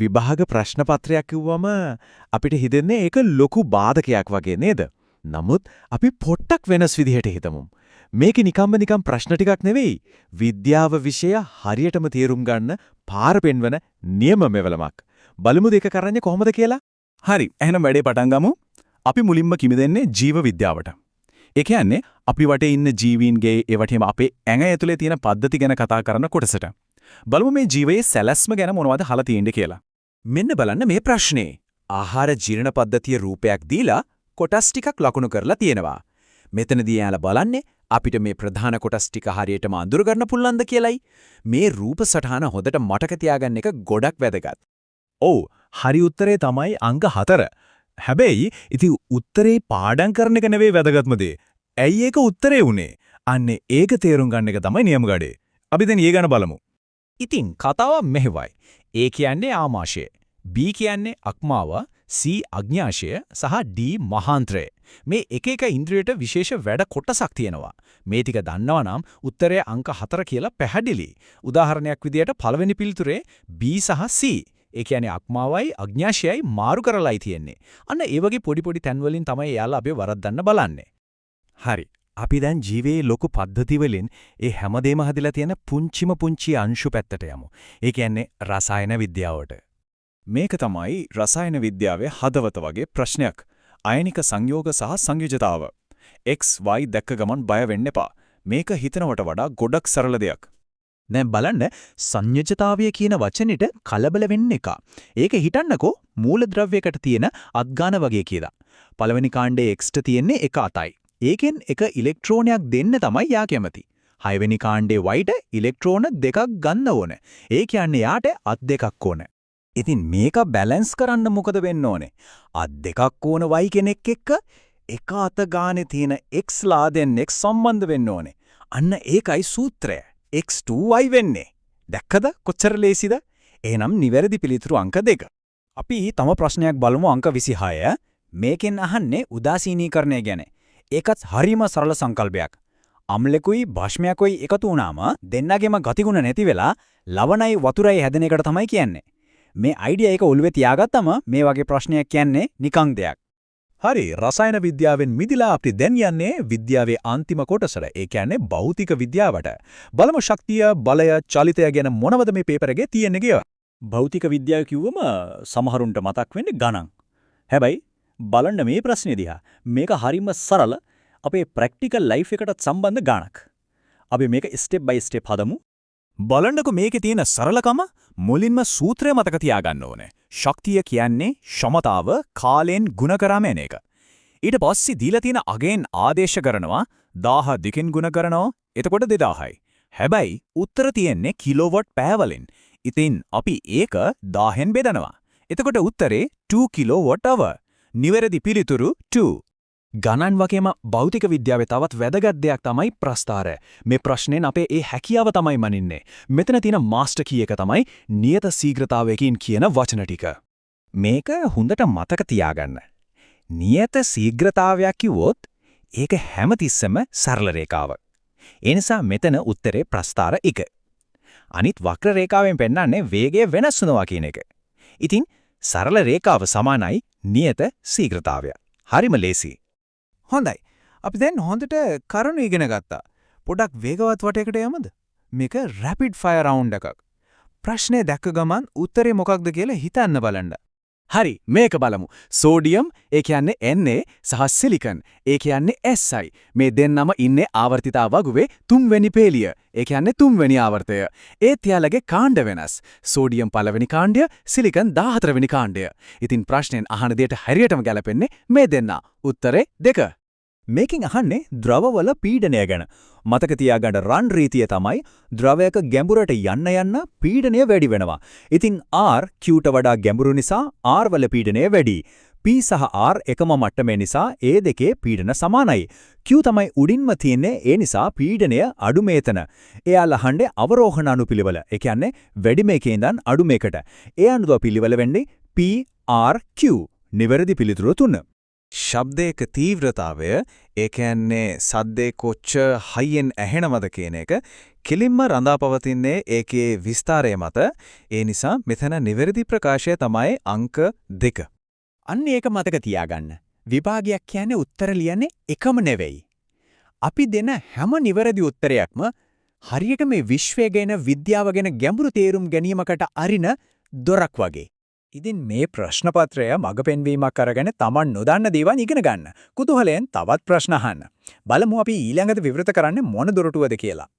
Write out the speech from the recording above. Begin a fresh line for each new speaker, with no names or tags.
විභාග ප්‍රශ්න පත්‍රයක් කිව්වම අපිට හිතෙන්නේ ඒක ලොකු බාධකයක් වගේ නේද? නමුත් අපි පොට්ටක් වෙනස් විදිහට හිතමු. මේක නිකම් ප්‍රශ්න ටිකක් නෙවෙයි. විද්‍යාව විෂය හරියටම තේරුම් ගන්න පාර පෙන්වන නියම මෙවලමක්. බලමු දෙක කරන්නේ කොහොමද කියලා?
හරි. එහෙනම් වැඩේ පටන් ගමු. අපි මුලින්ම කිමිදෙන්නේ ජීව විද්‍යාවට. ඒ කියන්නේ අපි වටේ ඉන්න ජීවීන්ගේ ඒ වටේම අපේ ඇඟ ඇතුලේ තියෙන පද්ධති ගැන කතා කරන කොටසට. බලමු මේ ජීවයේ සැලැස්ම ගැන මොනවද අහලා තියෙන්නේ කියලා.
මෙන්න බලන්න මේ ප්‍රශ්නේ. ආහාර ජීර්ණ පද්ධතිය රූපයක් දීලා කොටස් ටිකක් ලකුණු කරලා තියෙනවා. මෙතනදී යාලා බලන්නේ අපිට මේ ප්‍රධාන කොටස් ටික හරියටම අඳුර ගන්න පුළුවන්ද කියලයි. මේ රූප සටහන හොඳට මතක තියාගන්න එක ගොඩක් වැදගත්.
ඔව්, හරි උත්තරේ තමයි අංක 4. හැබැයි ඉතින් උත්තරේ පාඩම් කරන එක නෙවෙයි වැදගත්ම දේ. ඇයි ඒක උත්තරේ උනේ? අන්නේ ඒක තේරුම් ගන්න එක තමයි නියම ගඩේ. අපි දැන් ඊ ගැන බලමු.
ඉතින් කතාව මෙහෙවයි. A කියන්නේ ආමාශය, B කියන්නේ අක්මාව, C අග්න්‍යාශය සහ D මහාන්ත්‍රය. මේ එක එක ඉන්ද්‍රියට විශේෂ වැඩ කොටසක් තියෙනවා. මේ ටික දන්නවා නම් උත්තරය අංක 4 කියලා පැහැදිලි. උදාහරණයක් විදියට පළවෙනි පිළිතුරේ B සහ C. ඒ කියන්නේ අක්මාවයි අග්න්‍යාශයයි මාරු කරලායි තියෙන්නේ. අන්න ඒ වගේ පොඩි තැන්වලින් තමයි එයාලා අපි වරද්දන්න බලන්නේ.
හරි. අපි දැන් ජීවයේ ලොකු පද්ධති වලින් ඒ හැමදේම හදලා තියෙන පුංචි අංශු පැත්තට යමු. ඒ කියන්නේ රසායන විද්‍යාවට.
මේක තමයි රසායන විද්‍යාවේ හදවත වගේ ප්‍රශ්නයක්. අයනික සංයෝග සහ සංයුජතාව. X Y දැක්ක ගමන් බය වෙන්න එපා. මේක හිතනවට වඩා ගොඩක් සරල දෙයක්.
දැන් බලන්න සංයුජතාවය කියන වචනෙට කලබල වෙන්න එක. ඒක හිතන්නකෝ මූලද්‍රව්‍යයකට තියෙන අත්ගාන වගේ කියලා. පළවෙනි කාණ්ඩයේ X ට තියෙන්නේ එක අතයි. ඒකෙන් එක ඉලෙක්ට්‍රෝනයක් දෙන්න තමයි යා කැමති. 6 වෙනි කාණ්ඩේ Y ට ඉලෙක්ට්‍රෝන දෙකක් ගන්න ඕන. ඒ කියන්නේ යාට අත් දෙකක් ඕන. ඉතින් මේක බැලන්ස් කරන්න මොකද වෙන්න ඕනේ? අත් දෙකක් ඕන Y කෙනෙක් එක්ක එක අත ගානේ තියෙන X ලා දෙන්නෙක් සම්බන්ධ වෙන්න ඕනේ. අන්න ඒකයි සූත්‍රය. X2Y වෙන්නේ. දැක්කද කොච්චර ලේසිද? එහෙනම් නිවැරදි පිළිතුරු අංක 2.
අපි තම ප්‍රශ්නයක් බලමු අංක 26. මේකෙන් අහන්නේ උදාසීනීකරණය ගැන. ඒකත් හරිම සරල සංකල්පයක්. අම්ලෙකුයි භාෂ්මයකුයි එකතු වුණාම දෙන්නගෙම ගතිගුණ නැති වෙලා ලවණයි වතුරයි හැදෙන එකට තමයි කියන්නේ. මේ අයිඩියා එක ඔළුවේ තියාගත්තම මේ වගේ ප්‍රශ්නයක් කියන්නේ නිකං දෙයක්.
හරි, රසායන විද්‍යාවෙන් මිදිලා අපි දැන් යන්නේ විද්‍යාවේ අන්තිම කොටසට. ඒ කියන්නේ භෞතික විද්‍යාවට. බලමු ශක්තිය, බලය, චලිතය ගැන මොනවද මේ පේපර් එකේ තියෙන්නේ කියලා.
භෞතික විද්‍යාව කිව්වම සමහරුන්ට මතක් වෙන්නේ ගණන්. හැබැයි බලන්න මේ ප්‍රශ්නේ දිහා. මේක හරිම සරල අපේ ප්‍රැක්ටිකල් ලයිෆ් එකටත් සම්බන්ධ ගණක්. අපි මේක ස්ටෙප් බයි ස්ටෙප් හදමු.
බලන්නකො මේකේ තියෙන සරලකම. මුලින්ම සූත්‍රය මතක තියාගන්න ඕනේ. ශක්තිය කියන්නේ ක්ෂමතාව කාලෙන් ගුණ කරාම එන එක. ඊට පස්සේ දීලා තියෙන අගෙන් ආදේශ කරනවා 1000 දෙකෙන් ගුණ කරනවා. එතකොට 2000යි. හැබැයි උත්තර තියෙන්නේ කිලෝවොට් පැය වලින්. ඉතින් අපි ඒක 1000න් බෙදනවා. එතකොට උත්තරේ 2 කිලෝවොට් hour. නිවැරදි පිළිතුරු 2.
ගණන් වගේම භෞතික විද්‍යාවේ තවත් වැදගත් දෙයක් තමයි ප්‍රස්ථාරය. මේ ප්‍රශ්නෙන් අපේ ඒ හැකියාව තමයි මනින්නේ. මෙතන තියෙන මාස්ටර් කී එක තමයි නියත ශීඝ්‍රතාවයකින් කියන වචන ටික. මේක හොඳට මතක තියාගන්න. නියත ශීඝ්‍රතාවයක් කිව්වොත් ඒක හැමතිස්සෙම සරල රේඛාවක්. ඒ නිසා මෙතන උත්තරේ ප්‍රස්ථාර 1. අනිත් වක්‍ර රේඛාවෙන් පෙන්නන්නේ වේගය වෙනස් වෙනවා කියන එක. ඉතින් සරල රේඛාව සමානයි නියත ශීඝ්‍රතාවය. හරිම ලේසි.
හොඳයි. අපි දැන් හොඳට කරුණු ඉගෙන ගත්තා. පොඩක් වේගවත් වටයකට යමුද? මේක රැපිඩ් ෆයර් රවුන්ඩ් එකක්. ප්‍රශ්නේ දැක්ක ගමන් උත්තරේ මොකක්ද කියලා හිතන්න බලන්න.
හරි, මේක බලමු. සෝඩියම් ඒ කියන්නේ Na සහ සිලිකන් ඒ කියන්නේ Si. මේ දෙන්නම ඉන්නේ ආවර්තිතා වගුවේ 3 වෙනි පේලිය. ඒ කියන්නේ 3 වෙනි ආවර්තය. ඒත් යාලගේ කාණ්ඩ වෙනස්. සෝඩියම් පළවෙනි කාණ්ඩය, සිලිකන් 14 වෙනි කාණ්ඩය. ඉතින් ප්‍රශ්නෙන් අහන දෙයට හරියටම ගැලපෙන්නේ මේ දෙන්න. උත්තරේ 2.
මේකෙන් අහන්නේ ද්‍රවවල පීඩනය ගැන. මතක තියාගන්න රන් රීතිය තමයි ද්‍රවයක ගැඹුරට යන්න පීඩනය වැඩි වෙනවා. ඉතින් R Q ට වඩා ගැඹුරු නිසා R වල පීඩනය වැඩි. P සහ R එකම මට්ටමේ නිසා ඒ දෙකේ පීඩන සමානයි. Q තමයි උඩින්ම තියෙන්නේ, ඒ නිසා පීඩනය අඩු මේතන. එයාලා අහන්නේ අවරෝහණ අනුපිළිවෙල. ඒ කියන්නේ වැඩි මේකේ ඉඳන් අඩු මේකට. ඒ අනුව පිළිවෙල වෙන්නේ P R Q. නිවැරදි පිළිතුර 3.
ශබ්දයක තීව්‍රතාවය ඒ කියන්නේ සද්දේ කොච්චර හයියෙන් ඇහෙනවද කියන එක කෙලින්ම රඳාපවතින්නේ ඒකේ විස්තරය මත. ඒ නිසා මෙතන නිවැරදි ප්‍රකාශය තමයි අංක 2.
අන්න ඒක මතක තියාගන්න. විභාගයක් කියන්නේ උත්තර ලියන්නේ එකම නෙවෙයි. අපි දෙන හැම නිවැරදි උත්තරයක්ම හරියට මේ විශ්වය ගැන විද්‍යාව ගැන ගැඹුරු තේරුම් ගැනීමකට අරින දොරක් වගේ. ඉතින් මේ ප්‍රශ්න පත්‍රය මඟ පෙන්වීමක් අරගෙන Taman නොදන්න දේවල් ඉගෙන ගන්න. කුතුහලයෙන් තවත් ප්‍රශ්න අහන්න. බලමු අපි ඊළඟට විවෘත කරන්නේ මොන දොරටුවද කියලා.